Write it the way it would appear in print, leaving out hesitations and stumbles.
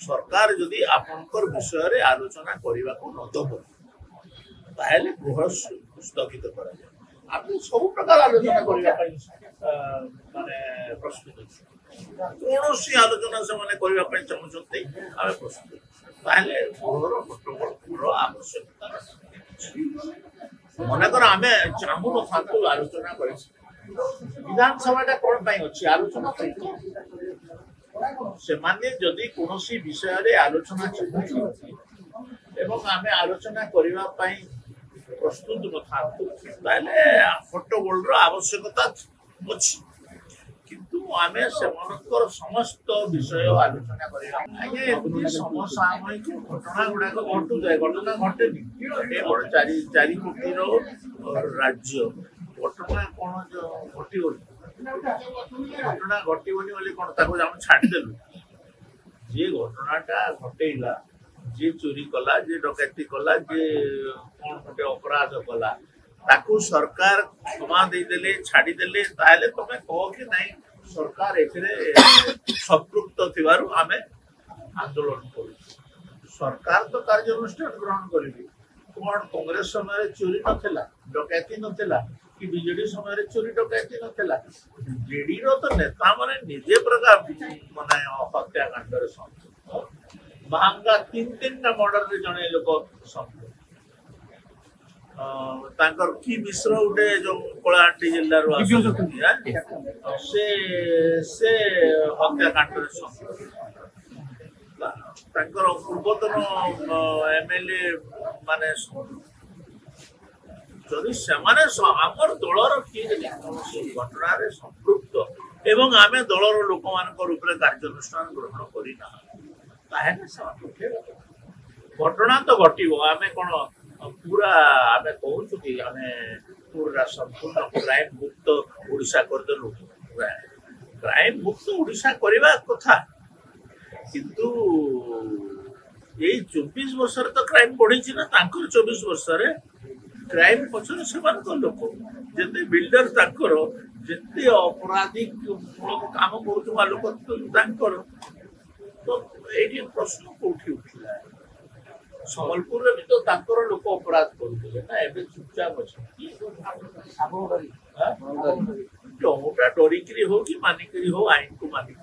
सरकार जदि आपणकर विषय आलोचना करने को न दब ताहले गृह स्थगित कर सब प्रकार आलोचना करने माने प्रस्तुत कौन आलोचना से चाहते आम प्रस्तुत ताहले गृहर प्रोटोकॉल आवश्यकता मनकर आम चाहू न आलोचना कर विधानसभा कौन अच्छी आलोचना से माने जदि कोनोसी विषय रे आलोचना चाहती एवं आमे आलोचना करबा पई प्रस्तुत न थांतु ताले हट्टगोल रो आवश्यकता अछि किंतु आमे सेमनकर समस्त विषय आलोचना करबा आगे एति समसामयिक घटना गुडा को घटु जाय घटना घटेनी ए बड़ चारि कोटी रो राज्य घटना कोन घटी घटना घटबनी बोली कौन ताको आम छाड़देलु जे घटनाटा घटेला जे चोरी कला जे डकैती कला जे कौन गोटे अपराध कला ताकू सरकार क्षमा देदेले छाड़ीदेले ताहले तमे कह कि नहीं सरकार एथिरे संपृक्त थिबारु आमे आंदोलन करू सरकार तो कार्यानुष्ठान ग्रहण करिबी कौन कांग्रेस समय चोरी नथिला डकैती नथिला कि बीजेडी समय चोरी डकैती नथिला जेडी रो तो नेता माने निजे प्रकार माने हत्याकांड रे संपृक्त महंगा तीन ना मर्डर रे जने लोक संपृक्त तांकर की मिश्र उठे जो कोलाहांडी जिल्ला रो से हत्याकांड रे संपृक्त तांकर पूर्वतन एमएलए माने जदि सेमाने आमर दलर किए घटना संपृक्त एवं आमे दलर लोक मान कार्यानुष्ठान ग्रहण करना घटना तो घटो आमे कौन पूरा आमे कहूँ कि आमे पूरा संपूर्ण क्राइम मुक्त ओडिशा करदेलु क्राइम मुक्त ओडिशा करबा कथा किंतु यही 24 वर्ष तो क्राइम बढ़ी ना 24 वर्ष क्राइम पछरे से लोक जिते बिल्डर तांकर जिते अपराधिक काम करुवा लोक तांकर तो ये प्रश्न कौटी उठिला संबलपुर भी तो तांकर लोक अपराध करुले ना एबे चुपचाप अच्छे डोटा डरिकी हो कि मानिकी हो आईन को मानिक